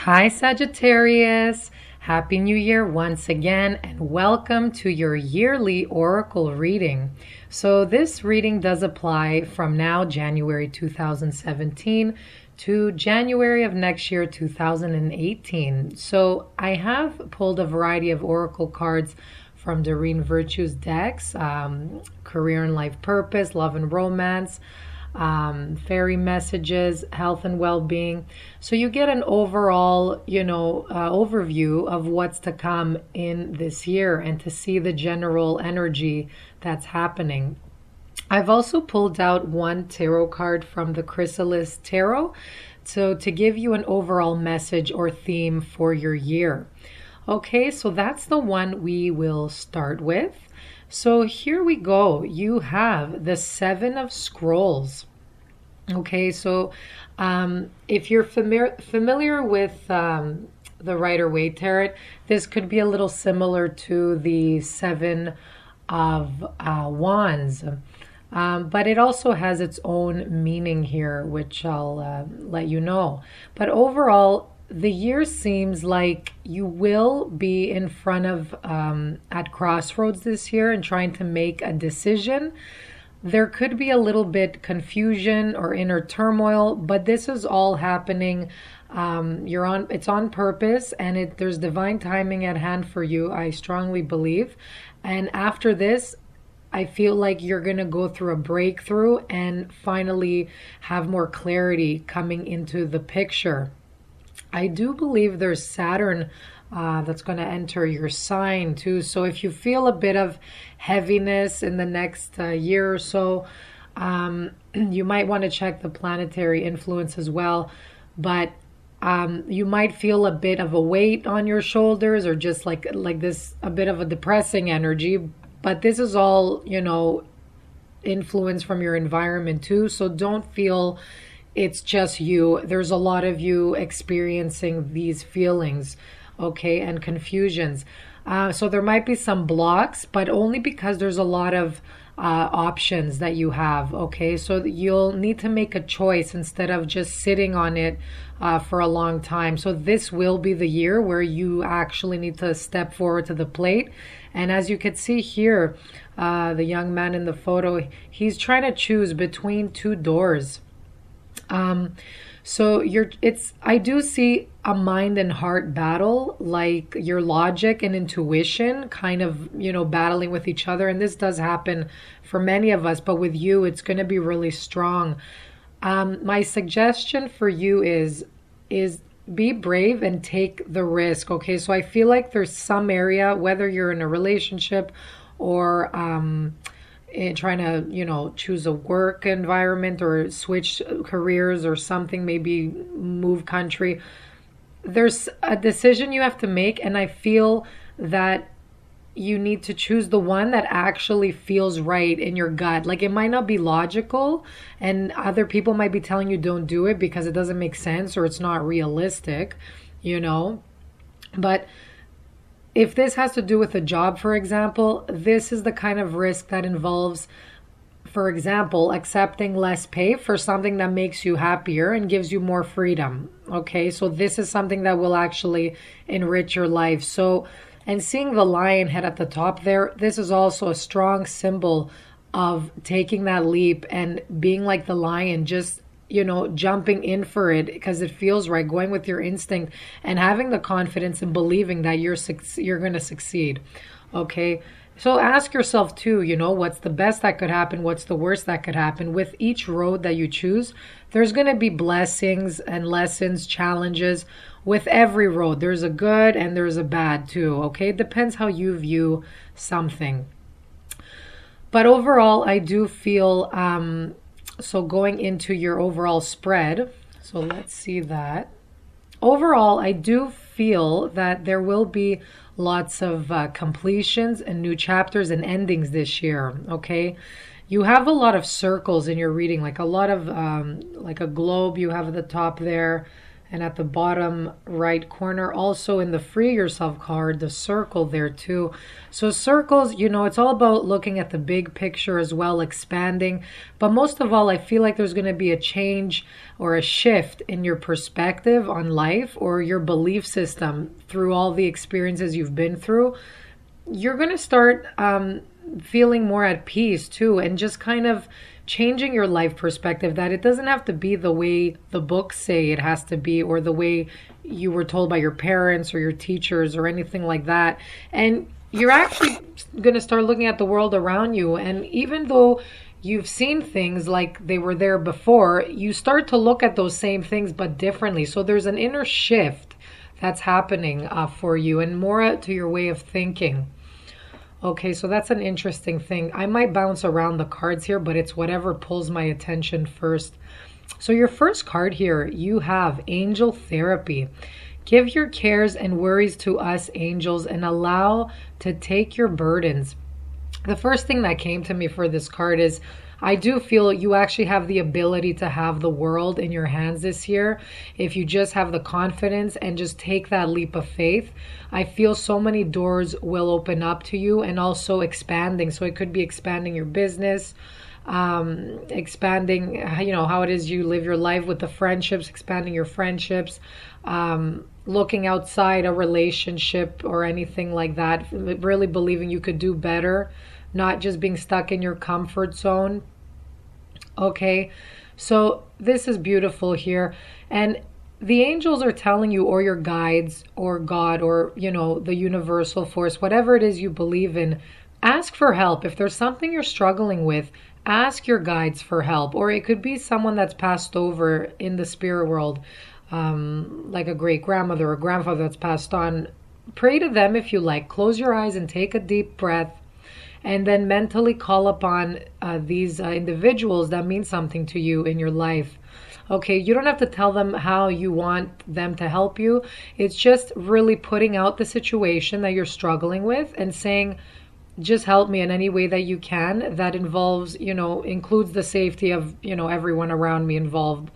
Hi, Sagittarius. Happy New Year once again, and welcome to your yearly oracle reading. So, this reading does apply from now, January 2017, to January of next year, 2018. So, I have pulled a variety of oracle cards from Doreen Virtue's decks, career and life purpose, love and romance, fairy messages, health and well-being. So you get an overall, overview of what's to come in this year and to see the general energy that's happening. I've also pulled out one tarot card from the Chrysalis tarot, so to give you an overall message or theme for your year. Okay, so that's the one we will start with. So here we go. You have the Seven of Scrolls. Okay, so if you're familiar with the Rider-Waite Tarot, this could be a little similar to the Seven of Wands. But it also has its own meaning here, which I'll let you know. But overall, the year seems like you will be in front of at crossroads this year and trying to make a decision. There could be a little bit confusion or inner turmoil, but this is all happening. It's on purpose, and there's divine timing at hand for you, I strongly believe. And after this, I feel like you're going to go through a breakthrough and finally have more clarity coming into the picture. I do believe there's Saturn that's going to enter your sign too. So if you feel a bit of heaviness in the next year or so, you might want to check the planetary influence as well. But you might feel a bit of a weight on your shoulders, or just like this, a bit of a depressing energy. But this is all, influence from your environment too. So don't feel it's just you. There's a lot of you experiencing these feelings, okay, and confusions. So there might be some blocks, but only because there's a lot of options that you have, okay? So you'll need to make a choice instead of just sitting on it for a long time. So this will be the year where you actually need to step forward to the plate. And as you can see here, the young man in the photo, he's trying to choose between two doors. So I do see a mind and heart battle, like your logic and intuition kind of, battling with each other. And this does happen for many of us, but with you, it's going to be really strong. My suggestion for you is be brave and take the risk. Okay. So I feel like there's some area, whether you're in a relationship or, trying to choose a work environment or switch careers or something, maybe move country, there's a decision you have to make, and I feel that you need to choose the one that actually feels right in your gut. Like, it might not be logical, and other people might be telling you don't do it because it doesn't make sense or it's not realistic, but if this has to do with a job, for example, this is the kind of risk that involves, for example, accepting less pay for something that makes you happier and gives you more freedom. Okay, so this is something that will actually enrich your life. So, and seeing the lion head at the top there, this is also a strong symbol of taking that leap and being like the lion, just jumping in for it because it feels right, going with your instinct and having the confidence and believing that you're going to succeed. Okay. So ask yourself too, what's the best that could happen? What's the worst that could happen? With each road that you choose, there's going to be blessings and lessons, challenges. With every road, there's a good and there's a bad too. Okay. It depends how you view something. But overall, I do feel, so going into your overall spread, so let's see that. Overall, I do feel that there will be lots of completions and new chapters and endings this year, okay? You have a lot of circles in your reading, like a lot of, like a globe you have at the top there, And at the bottom right corner, also in the Free Yourself card, the circle there too. So circles, it's all about looking at the big picture as well, expanding. But most of all, I feel like there's going to be a change or a shift in your perspective on life or your belief system through all the experiences you've been through. You're going to start feeling more at peace too, and just kind of changing your life perspective, that it doesn't have to be the way the books say it has to be, or the way you were told by your parents or your teachers or anything like that. And you're actually going to start looking at the world around you, and even though you've seen things like they were there before, you start to look at those same things but differently. So there's an inner shift that's happening for you, and more to your way of thinking. Okay, so that's an interesting thing. I might bounce around the cards here, but it's whatever pulls my attention first. So your first card here, you have Angel Therapy. Give your cares and worries to us, angels, and allow to take your burdens. The first thing that came to me for this card is, I do feel you actually have the ability to have the world in your hands this year if you just have the confidence and just take that leap of faith. I feel so many doors will open up to you, and also expanding. So it could be expanding your business, expanding, how it is you live your life with the friendships, expanding your friendships, looking outside a relationship or anything like that, really believing you could do better, not just being stuck in your comfort zone. Okay, so this is beautiful here. And the angels are telling you, or your guides, or God, or, the universal force, whatever it is you believe in, ask for help. If there's something you're struggling with, ask your guides for help. Or it could be someone that's passed over in the spirit world, like a great grandmother or grandfather that's passed on. Pray to them if you like. Close your eyes and take a deep breath, and then mentally call upon these individuals that mean something to you in your life. Okay, you don't have to tell them how you want them to help you. It's just really putting out the situation that you're struggling with and saying, just help me in any way that you can. That involves, includes the safety of, everyone around me involved.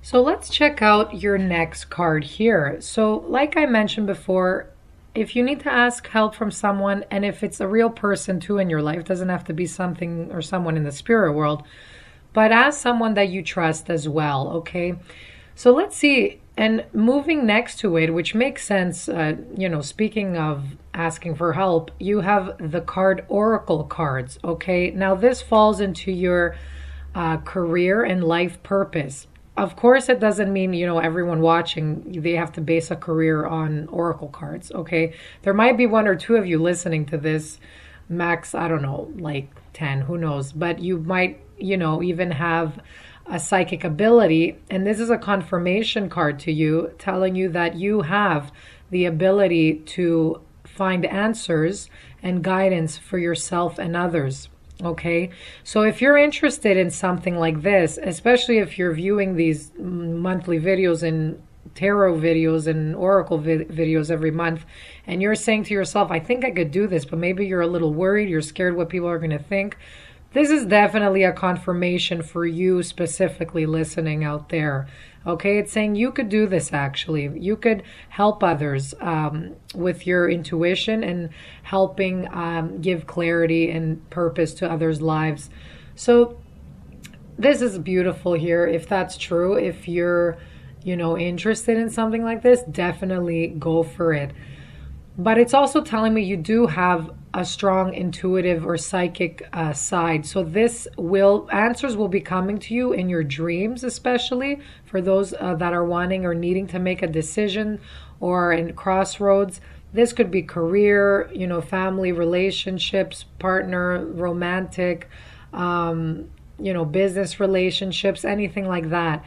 So let's check out your next card here. So like I mentioned before, if you need to ask help from someone, and if it's a real person too in your life, doesn't have to be something or someone in the spirit world, but ask someone that you trust as well, okay? So let's see, and moving next to it, which makes sense, speaking of asking for help, you have the card Oracle cards, okay? Now this falls into your career and life purpose. Of course, it doesn't mean, everyone watching, they have to base a career on Oracle cards, okay? There might be one or two of you listening to this, max, I don't know, like 10, who knows? But you might, even have a psychic ability. And this is a confirmation card to you, telling you that you have the ability to find answers and guidance for yourself and others. Okay, so if you're interested in something like this, especially if you're viewing these monthly videos and tarot videos and oracle videos every month, and you're saying to yourself, I think I could do this, but maybe you're a little worried, you're scared what people are going to think, this is definitely a confirmation for you specifically listening out there. Okay, it's saying you could do this actually. You could help others with your intuition and helping give clarity and purpose to others' lives. So this is beautiful here. If that's true, if you're, interested in something like this, definitely go for it. But it's also telling me you do have a strong intuitive or psychic side. So answers will be coming to you in your dreams, especially for those that are wanting or needing to make a decision or in crossroads. This could be career, family, relationships, partner, romantic, business relationships, anything like that.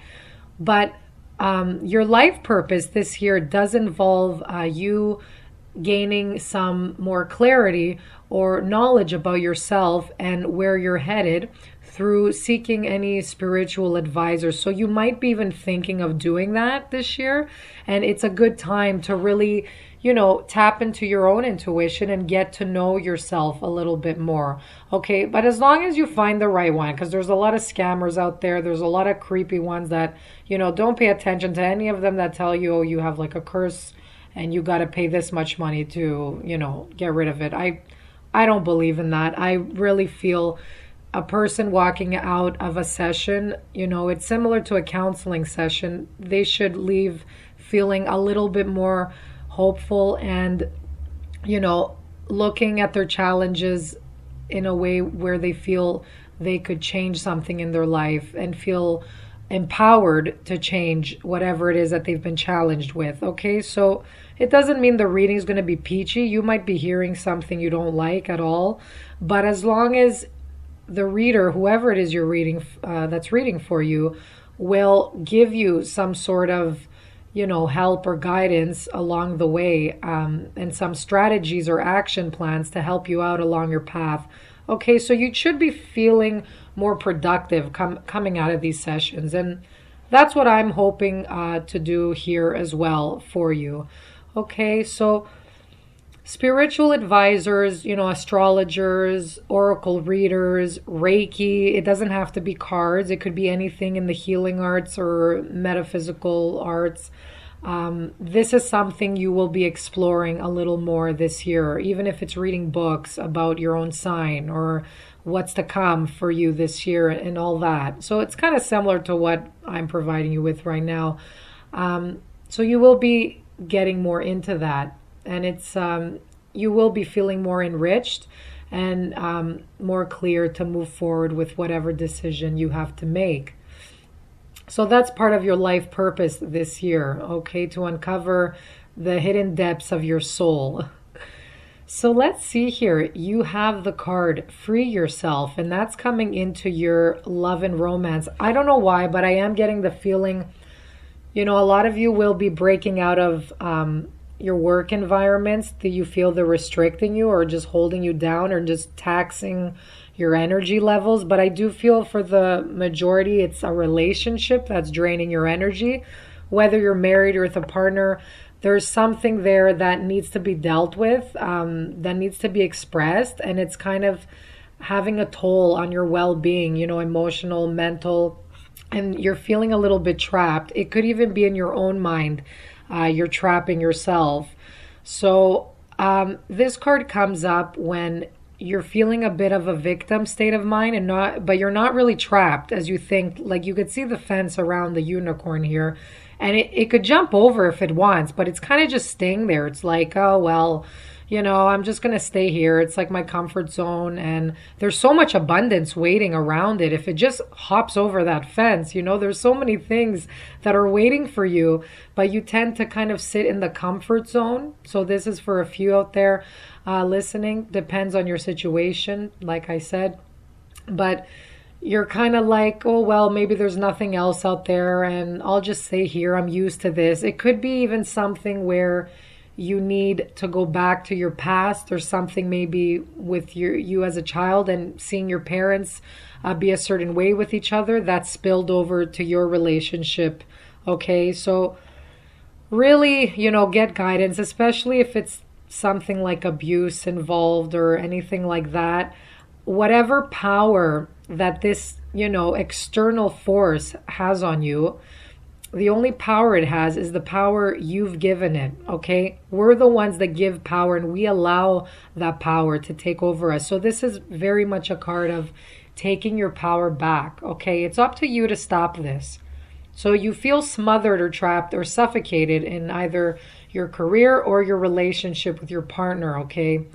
But your life purpose this year does involve you gaining some more clarity or knowledge about yourself and where you're headed through seeking any spiritual advisors. So you might be even thinking of doing that this year. And it's a good time to really, tap into your own intuition and get to know yourself a little bit more. Okay. But as long as you find the right one, because there's a lot of scammers out there, there's a lot of creepy ones that, don't pay attention to any of them that tell you, oh, you have like a curse and you got to pay this much money to, get rid of it. I don't believe in that. I really feel a person walking out of a session, it's similar to a counseling session. They should leave feeling a little bit more hopeful and, looking at their challenges in a way where they feel they could change something in their life and feel empowered to change whatever it is that they've been challenged with. Okay, so it doesn't mean the reading is going to be peachy. You might be hearing something you don't like at all, but as long as the reader, whoever it is you're reading, that's reading for you, will give you some sort of, help or guidance along the way, and some strategies or action plans to help you out along your path. Okay, so you should be feeling more productive coming out of these sessions. And that's what I'm hoping to do here as well for you. Okay, so spiritual advisors, astrologers, oracle readers, Reiki. It doesn't have to be cards. It could be anything in the healing arts or metaphysical arts. This is something you will be exploring a little more this year, even if it's reading books about your own sign or what's to come for you this year and all that. So it's kind of similar to what I'm providing you with right now. So you will be getting more into that. And it's you will be feeling more enriched and more clear to move forward with whatever decision you have to make. So that's part of your life purpose this year, okay, to uncover the hidden depths of your soul. So let's see here. You have the card, Free Yourself, and that's coming into your love and romance. I don't know why, but I am getting the feeling, a lot of you will be breaking out of your work environments that you feel they're restricting you or just holding you down or just taxing your energy levels. But I do feel for the majority, it's a relationship that's draining your energy. Whether you're married or with a partner, there's something there that needs to be dealt with, that needs to be expressed. And it's kind of having a toll on your well-being, emotional, mental, and you're feeling a little bit trapped. It could even be in your own mind. You're trapping yourself. So this card comes up when you're feeling a bit of a victim state of mind but you're not really trapped as you think. Like you could see the fence around the unicorn here and it could jump over if it wants, but it's kind of just staying there. It's like, oh, well, I'm just going to stay here. It's like my comfort zone and there's so much abundance waiting around it. If it just hops over that fence, there's so many things that are waiting for you, but you tend to kind of sit in the comfort zone. So this is for a few out there listening. Depends on your situation, like I said. But you're kind of like, oh, well, maybe there's nothing else out there and I'll just stay here. I'm used to this. It could be even something where you need to go back to your past or something maybe with you as a child and seeing your parents be a certain way with each other that spilled over to your relationship. Okay, so really, get guidance, especially if it's something like abuse involved or anything like that. Whatever power that this, external force has on you, the only power it has is the power you've given it, okay? We're the ones that give power and we allow that power to take over us. So this is very much a card of taking your power back, okay? It's up to you to stop this. So you feel smothered or trapped or suffocated in either your career or your relationship with your partner, okay?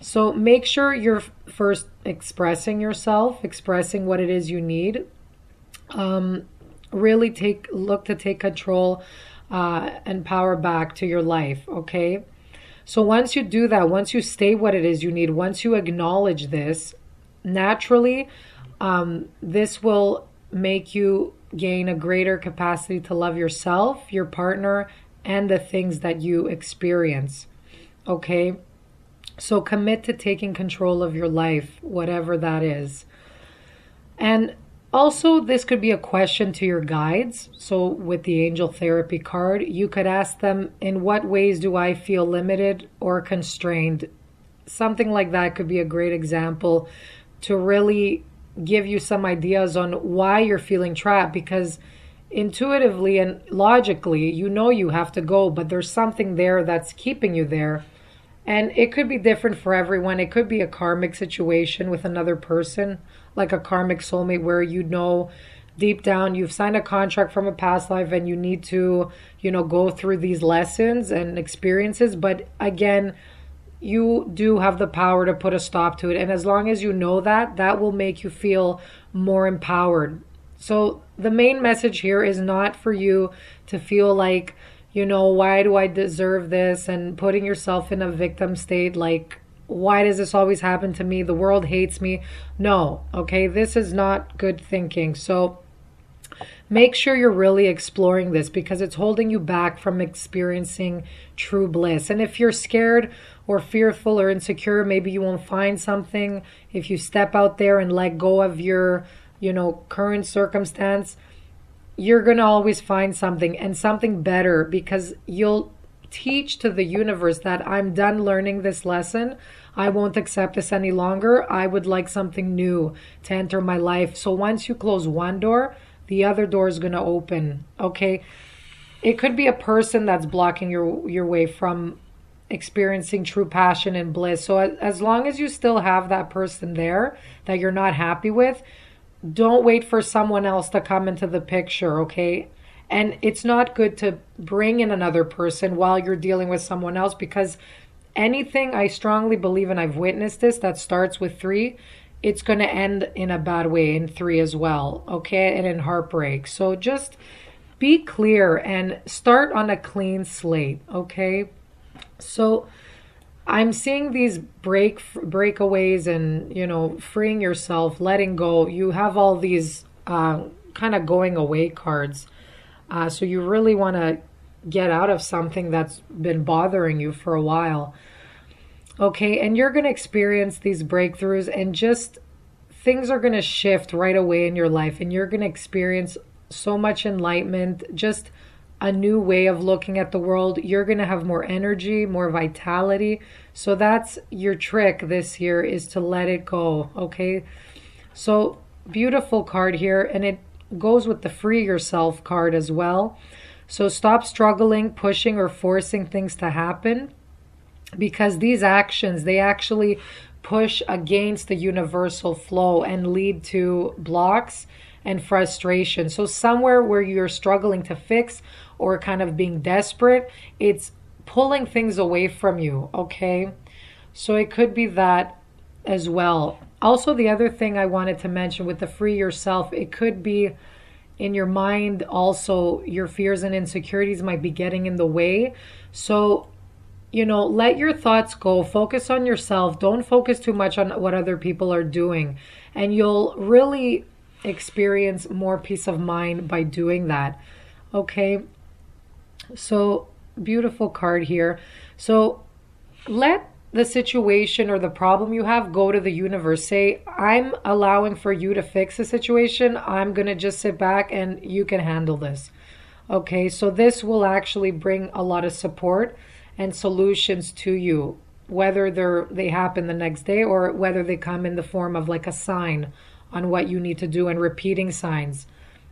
So make sure you're first expressing yourself, expressing what it is you need. Really look to take control and power back to your life, okay? So once you do that, once you state what it is you need, once you acknowledge this, naturally, this will make you gain a greater capacity to love yourself, your partner, and the things that you experience, okay? So commit to taking control of your life, whatever that is. And also, this could be a question to your guides. So, with the angel therapy card, you could ask them, in what ways do I feel limited or constrained? Something like that could be a great example to really give you some ideas on why you're feeling trapped, because intuitively and logically, you know you have to go, but there's something there that's keeping you there. And it could be different for everyone. It could be a karmic situation with another person, like a karmic soulmate, where you know deep down you've signed a contract from a past life and you need to, go through these lessons and experiences. But again, you do have the power to put a stop to it. And as long as you know that, that will make you feel more empowered. So the main message here is not for you to feel like, why do I deserve this? And putting yourself in a victim state, like, why does this always happen to me? The world hates me. No, okay, this is not good thinking. So make sure you're really exploring this, because it's holding you back from experiencing true bliss. And if you're scared or fearful or insecure, maybe you won't find something. If you step out there and let go of your, current circumstance, you're going to always find something, and something better, because you'll teach to the universe that I'm done learning this lesson. I won't accept this any longer. I would like something new to enter my life. So once you close one door, the other door is going to open. Okay. It could be a person that's blocking your way from experiencing true passion and bliss. So as long as you still have that person there that you're not happy with, don't wait for someone else to come into the picture, okay? And it's not good to bring in another person while you're dealing with someone else, because anything, I strongly believe, and I've witnessed this, that starts with 3, it's going to end in a bad way in 3 as well, okay? And in heartbreak. So just be clear and start on a clean slate, okay? So I'm seeing these breakaways and, freeing yourself, letting go. You have all these kind of going away cards. So you really want to get out of something that's been bothering you for a while. Okay, and you're going to experience these breakthroughs, and just things are going to shift right away in your life, and you're going to experience so much enlightenment, just a new way of looking at the world. You're going to have more energy, more vitality. So that's your trick this year, is to let it go, okay? So beautiful card here, and it goes with the free yourself card as well. So stop struggling, pushing, or forcing things to happen, because these actions, they actually push against the universal flow and lead to blocks and frustration. So somewhere where you're struggling to fix or kind of being desperate, it's pulling things away from you, okay? So it could be that as well. Also, the other thing I wanted to mention with the free yourself, it could be in your mind also, your fears and insecurities might be getting in the way. So, let your thoughts go. Focus on yourself. Don't focus too much on what other people are doing. And you'll really experience more peace of mind by doing that. Okay? So, beautiful card here. So, let the situation or the problem you have go to the universe. Say, I'm allowing for you to fix the situation. I'm going to just sit back and you can handle this. Okay, so this will actually bring a lot of support and solutions to you, whether they happen the next day or whether they come in the form of like a sign on what you need to do, and repeating signs.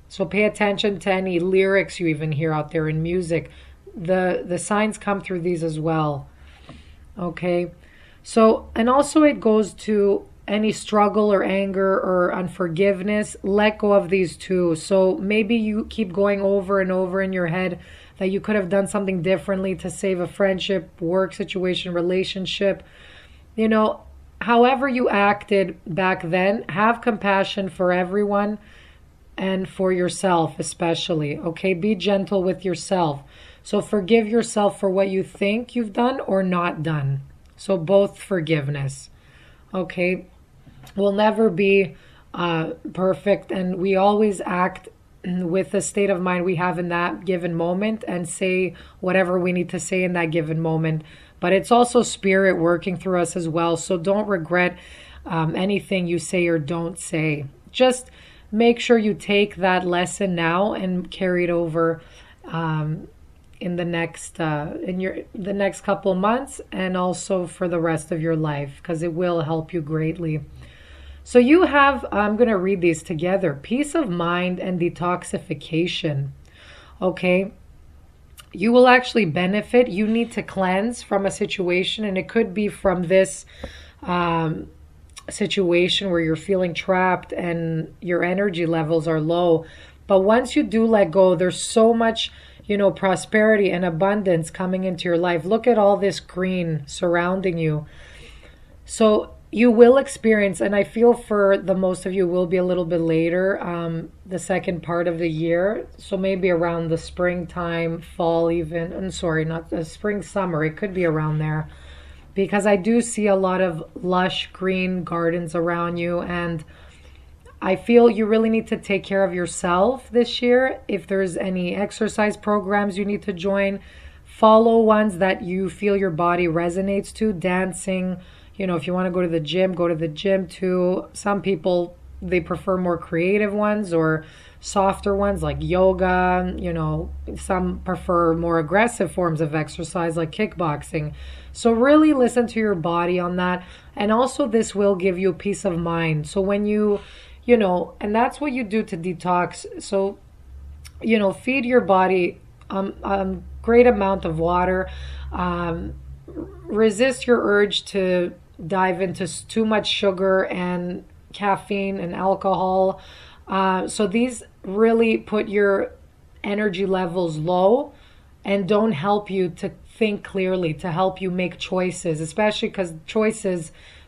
So pay attention to any lyrics you even hear out there in music. The signs come through these as well. Okay, so, and also it goes to any struggle or anger or unforgiveness. Let go of these too. So maybe you keep going over and over in your head that you could have done something differently to save a friendship, work situation, relationship. However you acted back then, have compassion for everyone and for yourself especially. Okay, be gentle with yourself. So forgive yourself for what you think you've done or not done. So both forgiveness. Okay, we'll never be perfect, and we always act with the state of mind we have in that given moment and say whatever we need to say in that given moment. But it's also spirit working through us as well. So don't regret anything you say or don't say. just make sure you take that lesson now and carry it over in the next couple months, and also for the rest of your life, because it will help you greatly. So you have, I'm going to read these together: peace of mind and detoxification. Okay, you will actually benefit. You need to cleanse from a situation, and it could be from this situation where you're feeling trapped and your energy levels are low. But once you do let go, there's so much, prosperity and abundance coming into your life. Look at all this green surrounding you. So you will experience, and I feel for the most of you will be a little bit later, the second part of the year. So maybe around the springtime, fall even. I'm sorry, not the spring, summer. It could be around there. Because I do see a lot of lush green gardens around you, and I feel you really need to take care of yourself this year. If there's any exercise programs you need to join, follow ones that you feel your body resonates to. Dancing, if you want to go to the gym too. Some people, they prefer more creative ones or softer ones like yoga. Some prefer more aggressive forms of exercise like kickboxing. So really listen to your body on that. And also this will give you peace of mind. So when and that's what you do to detox. So, feed your body a great amount of water. Resist your urge to dive into too much sugar and caffeine and alcohol. So these really put your energy levels low and don't help you to think clearly, to help you make choices, especially because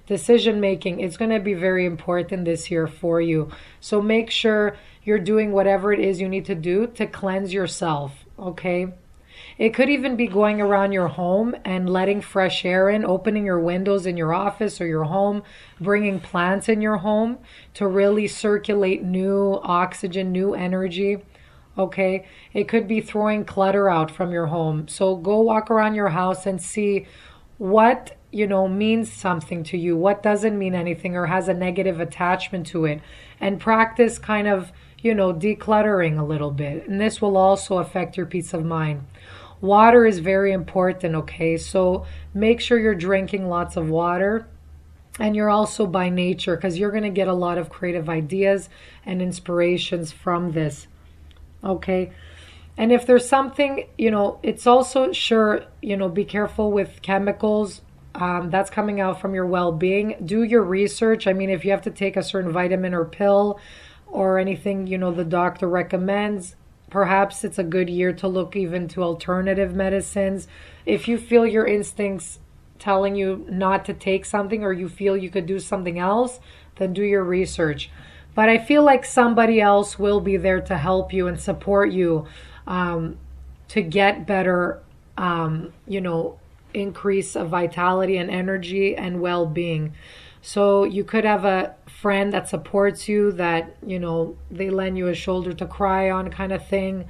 decision making, it's going to be very important this year for you. So make sure you're doing whatever it is you need to do to cleanse yourself, okay? It could even be going around your home and letting fresh air in, opening your windows in your office or your home, bringing plants in your home to really circulate new oxygen, new energy. Okay, it could be throwing clutter out from your home. So go walk around your house and see what, means something to you, what doesn't mean anything or has a negative attachment to it, and practice kind of, decluttering a little bit. And this will also affect your peace of mind. Water is very important, okay? So make sure you're drinking lots of water. And you're also by nature, because you're going to get a lot of creative ideas and inspirations from this. Okay. And if there's something, it's also be careful with chemicals that's coming out from your well-being. Do your research. I mean, if you have to take a certain vitamin or pill or anything, the doctor recommends, perhaps it's a good year to look even to alternative medicines. If you feel your instincts telling you not to take something, or you feel you could do something else, then do your research. But I feel like somebody else will be there to help you and support you to get better, increase of vitality and energy and well-being. So you could have a friend that supports you, that, they lend you a shoulder to cry on kind of thing.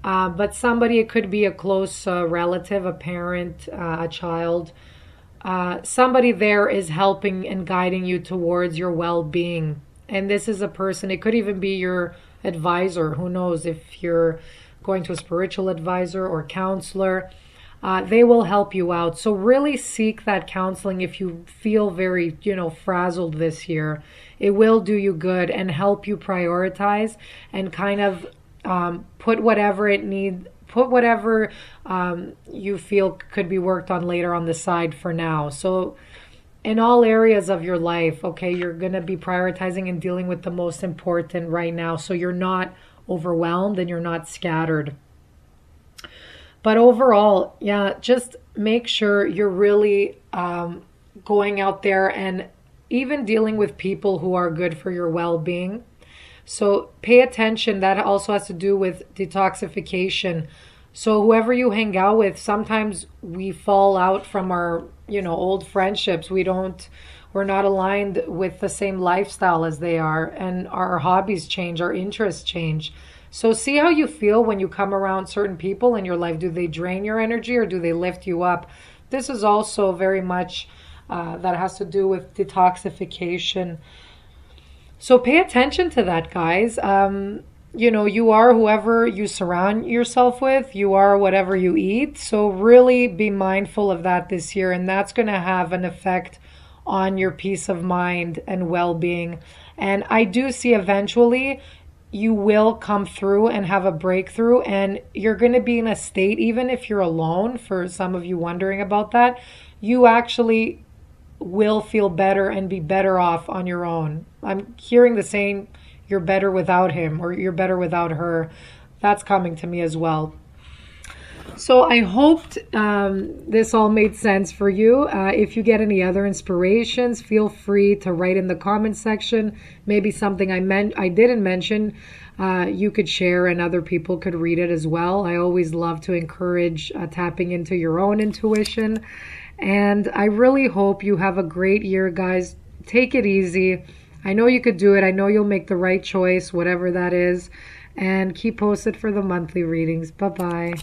But somebody, it could be a close relative, a parent, a child. Somebody there is helping and guiding you towards your well-being. And this is a person, it could even be your advisor. Who knows, if you're going to a spiritual advisor or counselor, they will help you out. So really seek that counseling if you feel very, frazzled this year. It will do you good and help you prioritize and kind of put whatever you feel could be worked on later on the side for now. So in all areas of your life, okay, you're going to be prioritizing and dealing with the most important right now, so you're not overwhelmed and you're not scattered. But overall, just make sure you're really going out there and even dealing with people who are good for your well-being. So pay attention. That also has to do with detoxification. So whoever you hang out with, sometimes we fall out from our old friendships. We're not aligned with the same lifestyle as they are, and our hobbies change, our interests change. So see how you feel when you come around certain people in your life. Do they drain your energy or do they lift you up? This is also very much that has to do with detoxification. So pay attention to that, guys. You know, you are whoever you surround yourself with, you are whatever you eat. So really be mindful of that this year, and that's going to have an effect on your peace of mind and well being. And I do see eventually you will come through and have a breakthrough, and you're going to be in a state, even if you're alone, for some of you wondering about that, you actually will feel better and be better off on your own. I'm hearing the saying, you're better without him or you're better without her. That's coming to me as well. So I hoped this all made sense for you. If you get any other inspirations, feel free to write in the comment section. Maybe something I didn't mention, you could share and other people could read it as well. I always love to encourage tapping into your own intuition. And I really hope you have a great year, guys. Take it easy. I know you could do it. I know you'll make the right choice, whatever that is. And keep posted for the monthly readings. Bye-bye.